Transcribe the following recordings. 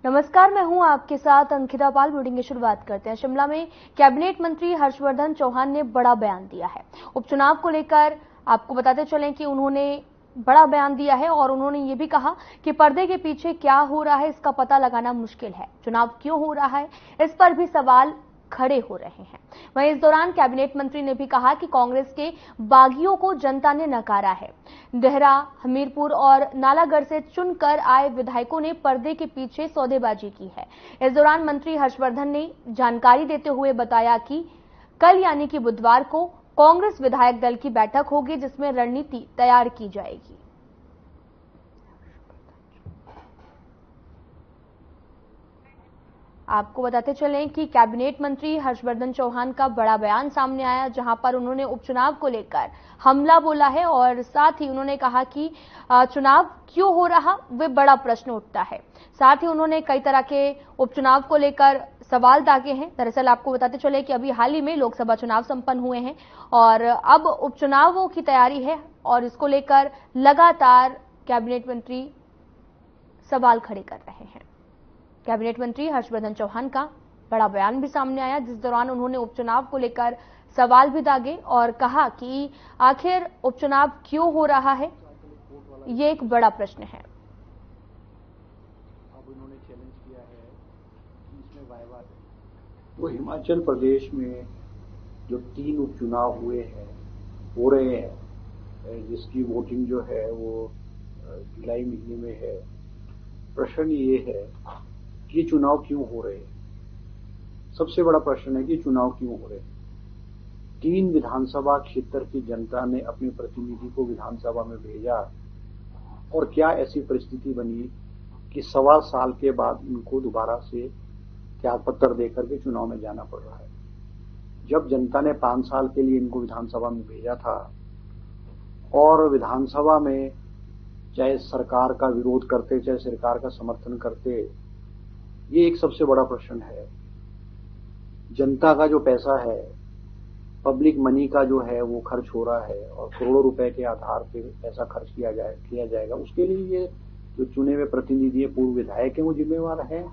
नमस्कार, मैं हूं आपके साथ अंकिता पाल। बुलेटिन की शुरुआत करते हैं। शिमला में कैबिनेट मंत्री हर्षवर्धन चौहान ने बड़ा बयान दिया है। उपचुनाव को लेकर आपको बताते चलें कि उन्होंने बड़ा बयान दिया है और उन्होंने ये भी कहा कि पर्दे के पीछे क्या हो रहा है इसका पता लगाना मुश्किल है। चुनाव क्यों हो रहा है इस पर भी सवाल खड़े हो रहे हैं। वहीं इस दौरान कैबिनेट मंत्री ने भी कहा कि कांग्रेस के बागियों को जनता ने नकारा है। देहरा, हमीरपुर और नालागढ़ से चुनकर आए विधायकों ने पर्दे के पीछे सौदेबाजी की है। इस दौरान मंत्री हर्षवर्धन ने जानकारी देते हुए बताया कि कल यानी कि बुधवार को कांग्रेस विधायक दल की बैठक होगी जिसमें रणनीति तैयार की जाएगी। आपको बताते चलें कि कैबिनेट मंत्री हर्षवर्धन चौहान का बड़ा बयान सामने आया, जहां पर उन्होंने उपचुनाव को लेकर हमला बोला है और साथ ही उन्होंने कहा कि चुनाव क्यों हो रहा वे बड़ा प्रश्न उठता है। साथ ही उन्होंने कई तरह के उपचुनाव को लेकर सवाल दागे हैं। दरअसल आपको बताते चले कि अभी हाल ही में लोकसभा चुनाव संपन्न हुए हैं और अब उपचुनावों की तैयारी है और इसको लेकर लगातार कैबिनेट मंत्री सवाल खड़े कर रहे हैं। कैबिनेट मंत्री हर्षवर्धन चौहान का बड़ा बयान भी सामने आया, जिस दौरान उन्होंने उपचुनाव को लेकर सवाल भी दागे और कहा कि आखिर उपचुनाव क्यों हो रहा है, ये एक बड़ा प्रश्न है। अब उन्होंने चैलेंज किया है कि इसमें वायवा है। तो हिमाचल प्रदेश में जो 3 उपचुनाव हो रहे हैं, जिसकी वोटिंग जो है वो जुलाई महीने में है। प्रश्न ये है कि चुनाव क्यों हो रहे हैं। सबसे बड़ा प्रश्न है कि चुनाव क्यों हो रहे हैं। 3 विधानसभा क्षेत्र की जनता ने अपने प्रतिनिधि को विधानसभा में भेजा और क्या ऐसी परिस्थिति बनी कि 1.25 साल के बाद उनको दोबारा से त्यागपत्र देकर के चुनाव में जाना पड़ रहा है। जब जनता ने 5 साल के लिए इनको विधानसभा में भेजा था और विधानसभा में चाहे सरकार का विरोध करते चाहे सरकार का समर्थन करते, ये एक सबसे बड़ा प्रश्न है। जनता का जो पैसा है, पब्लिक मनी का जो है वो खर्च हो रहा है और करोड़ों रुपए के आधार पे पैसा खर्च किया जाएगा। उसके लिए ये जो चुने हुए प्रतिनिधि पूर्व विधायक हैं वो जिम्मेवार हैं।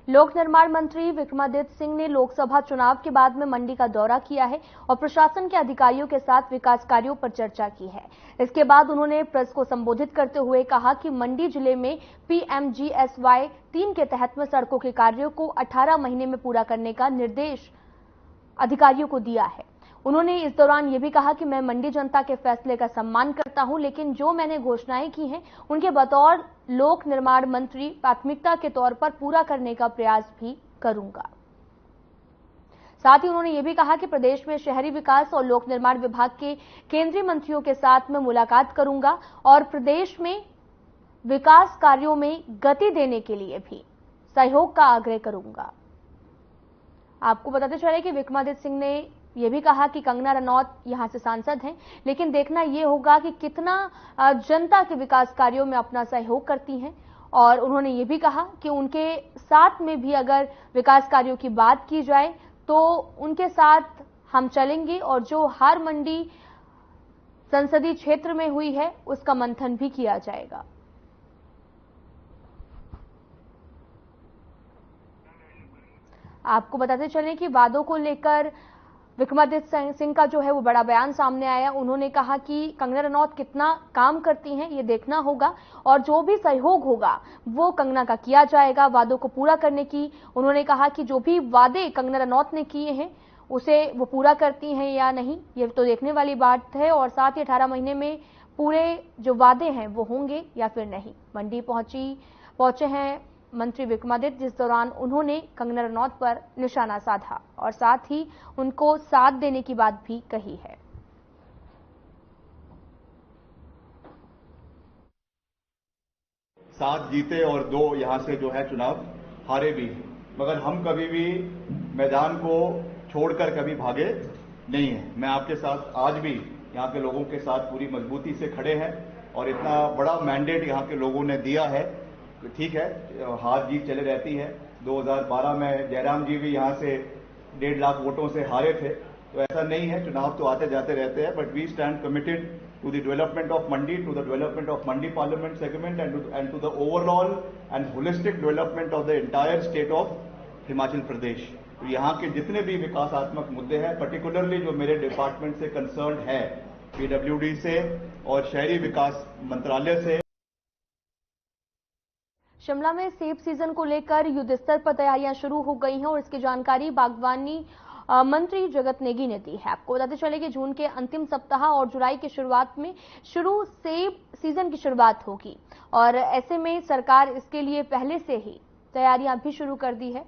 लोक निर्माण मंत्री विक्रमादित्य सिंह ने लोकसभा चुनाव के बाद में मंडी का दौरा किया है और प्रशासन के अधिकारियों के साथ विकास कार्यों पर चर्चा की है। इसके बाद उन्होंने प्रेस को संबोधित करते हुए कहा कि मंडी जिले में PMGSY 3 के तहत में सड़कों के कार्यों को 18 महीने में पूरा करने का निर्देश अधिकारियों को दिया है। उन्होंने इस दौरान ये भी कहा कि मैं मंडी जनता के फैसले का सम्मान करता हूं, लेकिन जो मैंने घोषणाएं की हैं उनके बतौर लोक निर्माण मंत्री प्राथमिकता के तौर पर पूरा करने का प्रयास भी करूंगा। साथ ही उन्होंने ये भी कहा कि प्रदेश में शहरी विकास और लोक निर्माण विभाग के केंद्रीय मंत्रियों के साथ मैं मुलाकात करूंगा और प्रदेश में विकास कार्यों में गति देने के लिए भी सहयोग का आग्रह करूंगा। आपको बताते चले कि विक्रमादित्य सिंह ने यह भी कहा कि कंगना रनौत यहां से सांसद हैं, लेकिन देखना यह होगा कि कितना जनता के विकास कार्यों में अपना सहयोग करती हैं। और उन्होंने ये भी कहा कि उनके साथ में भी अगर विकास कार्यों की बात की जाए तो उनके साथ हम चलेंगे और जो हार मंडी संसदीय क्षेत्र में हुई है उसका मंथन भी किया जाएगा। आपको बताते चलें कि वादों को लेकर विक्रमादित्य सिंह का जो है वो बड़ा बयान सामने आया। उन्होंने कहा कि कंगना रनौत कितना काम करती हैं ये देखना होगा और जो भी सहयोग होगा वो कंगना का किया जाएगा वादों को पूरा करने की। उन्होंने कहा कि जो भी वादे कंगना रनौत ने किए हैं उसे वो पूरा करती हैं या नहीं ये तो देखने वाली बात है और साथ ही 18 महीने में पूरे जो वादे हैं वो होंगे या फिर नहीं। मंडी पहुंचे हैं मंत्री विक्रमादित्य, जिस दौरान उन्होंने कंगना रनौत पर निशाना साधा और साथ ही उनको साथ देने की बात भी कही है। 7 जीते और 2 यहां से जो है चुनाव हारे भी, मगर हम कभी भी मैदान को छोड़कर कभी भागे नहीं है। मैं आपके साथ आज भी यहां के लोगों के साथ पूरी मजबूती से खड़े हैं और इतना बड़ा मैंडेट यहां के लोगों ने दिया है। ठीक है, हार जीत चले रहती है। 2012 में जयराम जी भी यहां से 1.5 लाख वोटों से हारे थे, तो ऐसा नहीं है, चुनाव तो आते जाते रहते हैं, but we stand committed to the development of Mandi, to the development of Mandi Parliament segment, and to the overall and holistic development of the entire state of Himachal Pradesh. तो यहाँ के जितने भी विकासात्मक मुद्दे हैं, पर्टिकुलरली जो मेरे डिपार्टमेंट से कंसर्न है, PWD से और शहरी विकास मंत्रालय से। शिमला में सेब सीजन को लेकर युद्ध स्तर पर तैयारियां शुरू हो गई हैं और इसकी जानकारी बागवानी मंत्री जगत नेगी ने दी है। आपको बताते चले कि जून के अंतिम सप्ताह और जुलाई की शुरुआत में सेब सीजन की शुरुआत होगी और ऐसे में सरकार इसके लिए पहले से ही तैयारियां भी शुरू कर दी है।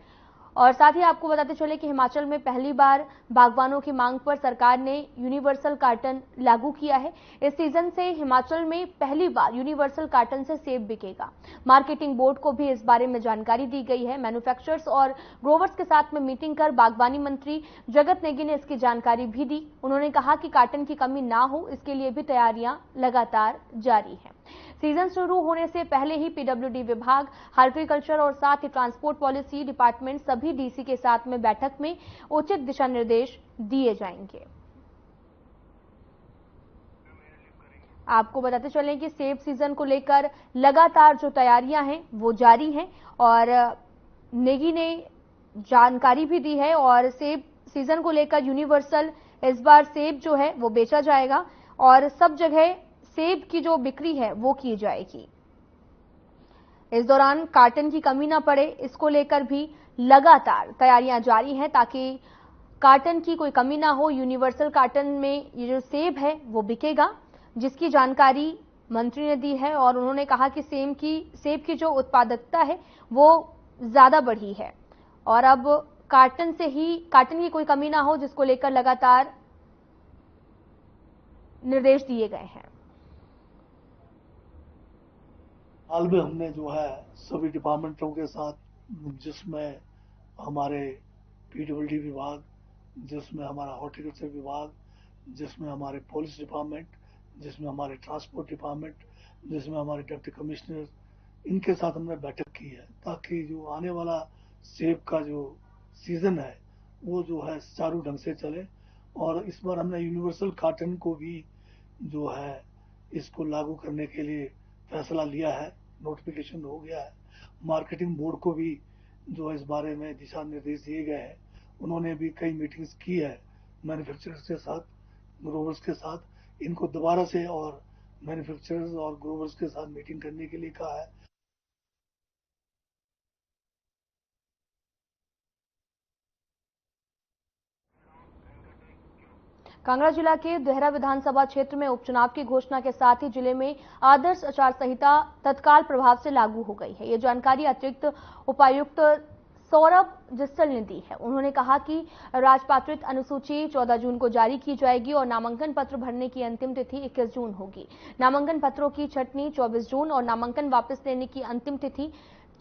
और साथ ही आपको बताते चले कि हिमाचल में पहली बार बागवानों की मांग पर सरकार ने यूनिवर्सल कार्टन लागू किया है। इस सीजन से हिमाचल में पहली बार यूनिवर्सल कार्टन से सेब बिकेगा। मार्केटिंग बोर्ड को भी इस बारे में जानकारी दी गई है। मैन्युफैक्चरर्स और ग्रोवर्स के साथ में मीटिंग कर बागवानी मंत्री जगत नेगी ने इसकी जानकारी भी दी। उन्होंने कहा कि कार्टन की कमी ना हो, इसके लिए भी तैयारियां लगातार जारी हैं। सीजन शुरू होने से पहले ही PWD विभाग, हॉर्टिकल्चर और साथ ही ट्रांसपोर्ट पॉलिसी डिपार्टमेंट सभी DC के साथ में बैठक में उचित दिशा निर्देश दिए जाएंगे। आपको बताते चलें कि सेब सीजन को लेकर लगातार जो तैयारियां हैं वो जारी हैं और नेगी ने जानकारी भी दी है और सेब सीजन को लेकर यूनिवर्सल इस बार सेब जो है वो बेचा जाएगा और सब जगह सेब की जो बिक्री है वो की जाएगी। इस दौरान कार्टन की कमी ना पड़े, इसको लेकर भी लगातार तैयारियां जारी हैं ताकि कार्टन की कोई कमी ना हो। यूनिवर्सल कार्टन में ये जो सेब है वो बिकेगा, जिसकी जानकारी मंत्री ने दी है और उन्होंने कहा कि सेब की जो उत्पादकता है वो ज्यादा बढ़ी है और अब कार्टन की कोई कमी ना हो, जिसको लेकर लगातार निर्देश दिए गए हैं। हाल में हमने जो है सभी डिपार्टमेंटों के साथ, जिसमें हमारे PWD विभाग, जिसमें हमारा हॉर्टिकल्चर विभाग, जिसमें हमारे पुलिस डिपार्टमेंट, जिसमें हमारे ट्रांसपोर्ट डिपार्टमेंट, जिसमें हमारे डिप्टी कमिश्नर, इनके साथ हमने बैठक की है ताकि जो आने वाला सेब का जो सीजन है वो जो है सुचारू ढंग से चले। और इस बार हमने यूनिवर्सल कार्टन को भी जो है इसको लागू करने के लिए फैसला लिया है, नोटिफिकेशन हो गया है। मार्केटिंग बोर्ड को भी जो इस बारे में दिशा निर्देश दिए गए हैं। उन्होंने भी कई मीटिंग्स की है मैन्युफैक्चरर्स के साथ, ग्रोवर्स के साथ। इनको दोबारा से और मैन्युफैक्चरर्स और ग्रोवर्स के साथ मीटिंग करने के लिए कहा है। कांगड़ा जिला के देहरा विधानसभा क्षेत्र में उपचुनाव की घोषणा के साथ ही जिले में आदर्श आचार संहिता तत्काल प्रभाव से लागू हो गई है। ये जानकारी अतिरिक्त उपायुक्त सौरभ जिस्सल ने दी है। उन्होंने कहा कि राजपात्रित अनुसूची 14 जून को जारी की जाएगी और नामांकन पत्र भरने की अंतिम तिथि 21 जून होगी। नामांकन पत्रों की छंटनी 24 जून और नामांकन वापस लेने की अंतिम तिथि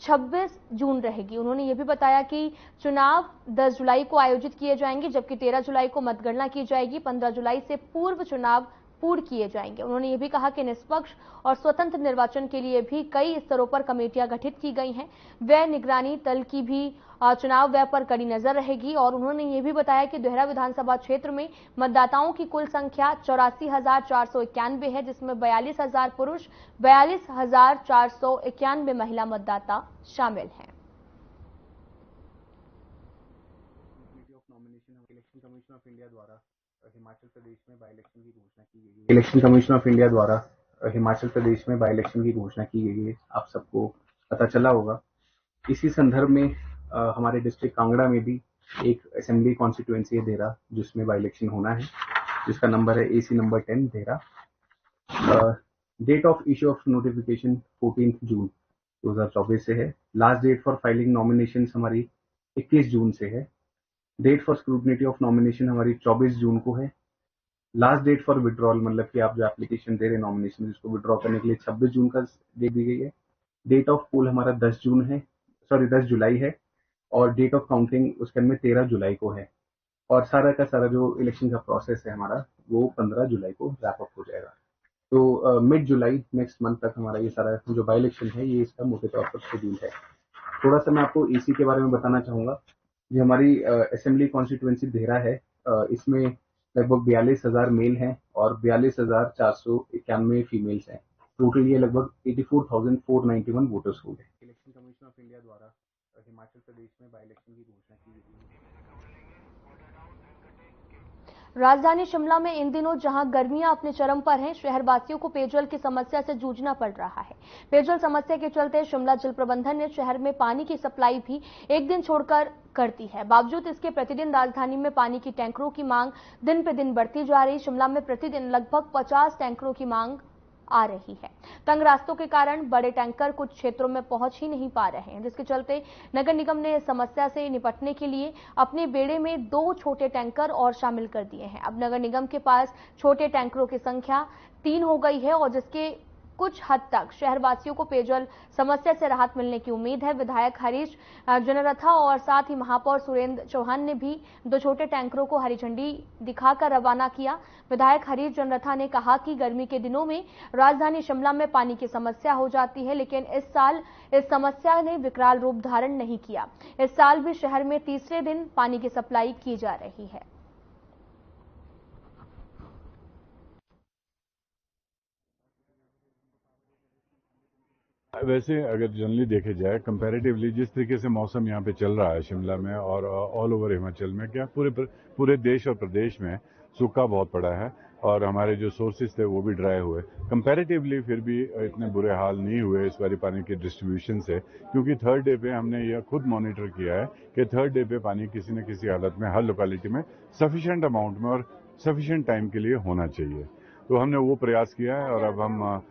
26 जून रहेगी। उन्होंने ये भी बताया कि चुनाव 10 जुलाई को आयोजित किए जाएंगे, जबकि 13 जुलाई को मतगणना की जाएगी। 15 जुलाई से पूर्व चुनाव पूर्ण किए जाएंगे। उन्होंने ये भी कहा कि निष्पक्ष और स्वतंत्र निर्वाचन के लिए भी कई स्तरों पर कमेटियां गठित की गई हैं। व्यय निगरानी दल की भी चुनाव व्यय पर कड़ी नजर रहेगी और उन्होंने ये भी बताया कि देहरा विधानसभा क्षेत्र में मतदाताओं की कुल संख्या 84,491 है, जिसमें 42,000 पुरुष, 42,491 महिला मतदाता शामिल हैं। इलेक्शन कमीशन ऑफ इंडिया द्वारा हिमाचल प्रदेश में बाई इलेक्शन की घोषणा की गई है। इलेक्शन कमीशन ऑफ इंडिया द्वारा हिमाचल प्रदेश में बाई इलेक्शन की घोषणा की गई है, आप सबको पता चला होगा। इसी संदर्भ में हमारे डिस्ट्रिक्ट कांगड़ा में भी एक असेंबली कॉन्स्टिट्यूएंसी है देहरा, जिसमें बाई इलेक्शन होना है, जिसका नंबर है AC number 10 Dehra. Date of issue of notification 14 June 2024 से है। Last date for filing nomination हमारी 21 जून से है। Date for scrutiny of nomination हमारी 24 जून को है। लास्ट डेट फॉर विड्रॉल, मतलब कि आप जो एप्लीकेशन दे रहे नॉमिनेशन जिसको विड्रॉ करने के लिए 26 जून का डेट दी गई है। डेट ऑफ पोल हमारा 10 जुलाई है और डेट ऑफ काउंटिंग उसके अंदर 13 जुलाई को है। और सारा का सारा जो इलेक्शन का प्रोसेस है हमारा वो 15 जुलाई को रैप अप हो जाएगा। तो मिड जुलाई नेक्स्ट मंथ तक हमारा ये सारा जो बाई इलेक्शन है ये इसका मोटे तौर पर शेड्यूल है। थोड़ा सा मैं आपको EC के बारे में बताना चाहूंगा। ये हमारी असेंबली कॉन्स्टिट्यूएंसी देहरा है, इसमें लगभग 42,000 मेल हैं और 42,491 फीमेल्स हैं। टोटल ये लगभग 84,491 वोटर्स हो गए। इलेक्शन कमीशन ऑफ इंडिया द्वारा हिमाचल प्रदेश में बाई इलेक्शन की घोषणा की गई। राजधानी शिमला में इन दिनों जहां गर्मियां अपने चरम पर हैं, शहरवासियों को पेयजल की समस्या से जूझना पड़ रहा है। पेयजल समस्या के चलते शिमला जल प्रबंधन ने शहर में पानी की सप्लाई भी एक दिन छोड़कर करती है। बावजूद इसके प्रतिदिन राजधानी में पानी की टैंकरों की मांग दिन पे दिन बढ़ती जा रही। शिमला में प्रतिदिन लगभग 50 टैंकरों की मांग आ रही है। तंग रास्तों के कारण बड़े टैंकर कुछ क्षेत्रों में पहुंच ही नहीं पा रहे हैं, जिसके चलते नगर निगम ने इस समस्या से निपटने के लिए अपने बेड़े में 2 छोटे टैंकर और शामिल कर दिए हैं। अब नगर निगम के पास छोटे टैंकरों की संख्या 3 हो गई है और जिसके कुछ हद तक शहरवासियों को पेयजल समस्या से राहत मिलने की उम्मीद है। विधायक हरीश जनरथा और साथ ही महापौर सुरेंद्र चौहान ने भी 2 छोटे टैंकरों को हरी झंडी दिखाकर रवाना किया। विधायक हरीश जनरथा ने कहा कि गर्मी के दिनों में राजधानी शिमला में पानी की समस्या हो जाती है, लेकिन इस साल इस समस्या ने विकराल रूप धारण नहीं किया। इस साल भी शहर में तीसरे दिन पानी की सप्लाई की जा रही है। वैसे अगर जनरली देखे जाए कंपैरेटिवली जिस तरीके से मौसम यहाँ पे चल रहा है शिमला में और ऑल ओवर हिमाचल में, क्या पूरे देश और प्रदेश में सूखा बहुत पड़ा है और हमारे जो सोर्सेज थे वो भी ड्राई हुए। कंपैरेटिवली फिर भी इतने बुरे हाल नहीं हुए इस बारी पानी के डिस्ट्रीब्यूशन से, क्योंकि थर्ड डे पे हमने यह खुद मॉनिटर किया है कि थर्ड डे पे पानी किसी न किसी हालत में हर लोकेलिटी में सफिशिएंट अमाउंट में और सफिशिएंट टाइम के लिए होना चाहिए। तो हमने वो प्रयास किया है और अब हम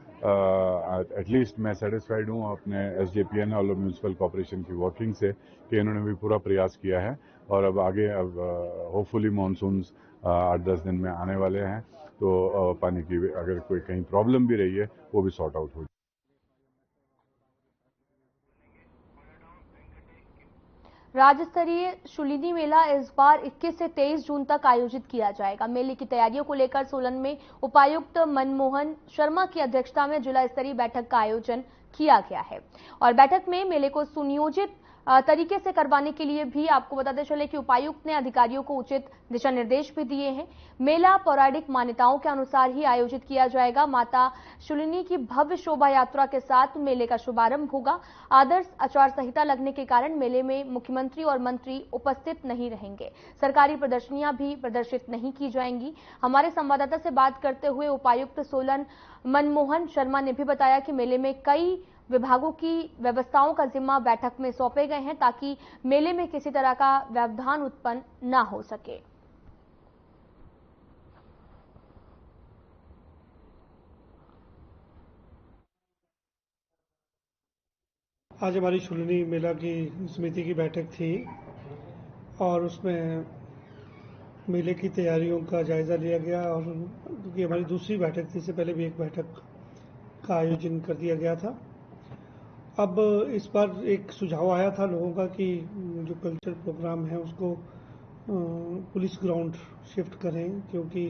एटलीस्ट मैं सेटिस्फाइड हूँ अपने SJPN और म्यूनसिपल कॉर्पोरेशन की वर्किंग से कि इन्होंने भी पूरा प्रयास किया है और अब आगे होपफुली मानसून्स 8-10 दिन में आने वाले हैं, तो पानी की अगर कोई कहीं प्रॉब्लम भी रही है वो भी सॉर्ट आउट हो। राज्य स्तरीय शूलिनी मेला इस बार 21 से 23 जून तक आयोजित किया जाएगा। मेले की तैयारियों को लेकर सोलन में उपायुक्त मनमोहन शर्मा की अध्यक्षता में जिला स्तरीय बैठक का आयोजन किया गया है और बैठक में मेले को सुनियोजित तरीके से करवाने के लिए भी आपको बताते चले कि उपायुक्त ने अधिकारियों को उचित दिशा निर्देश भी दिए हैं। मेला पौराणिक मान्यताओं के अनुसार ही आयोजित किया जाएगा। माता शूलिनी की भव्य शोभा यात्रा के साथ मेले का शुभारंभ होगा। आदर्श आचार संहिता लगने के कारण मेले में मुख्यमंत्री और मंत्री उपस्थित नहीं रहेंगे। सरकारी प्रदर्शनियां भी प्रदर्शित नहीं की जाएंगी। हमारे संवाददाता से बात करते हुए उपायुक्त सोलन मनमोहन शर्मा ने भी बताया कि मेले में कई विभागों की व्यवस्थाओं का जिम्मा बैठक में सौंपे गए हैं ताकि मेले में किसी तरह का व्यवधान उत्पन्न न हो सके। आज हमारी शूलिनी मेला की समिति की बैठक थी और उसमें मेले की तैयारियों का जायजा लिया गया और क्योंकि हमारी दूसरी बैठक थी, इससे पहले भी एक बैठक का आयोजन कर दिया गया था। अब इस बार एक सुझाव आया था लोगों का कि जो कल्चर प्रोग्राम है उसको पुलिस ग्राउंड शिफ्ट करें, क्योंकि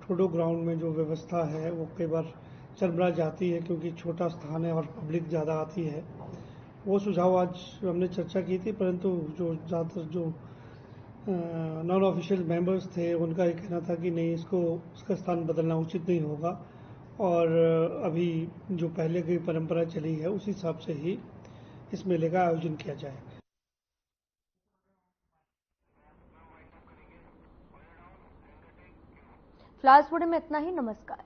ठोडो ग्राउंड में जो व्यवस्था है वो कई बार चरमरा जाती है क्योंकि छोटा स्थान है और पब्लिक ज़्यादा आती है। वो सुझाव आज हमने चर्चा की थी, परंतु जो ज़्यादातर जो नॉन ऑफिशियल मेंबर्स थे उनका ये कहना था कि नहीं, इसका स्थान बदलना उचित नहीं होगा और अभी जो पहले की परंपरा चली है उस हिसाब से ही इस मेले का आयोजन किया जाए। फिलहाल इस वीडियो में इतना ही। नमस्कार।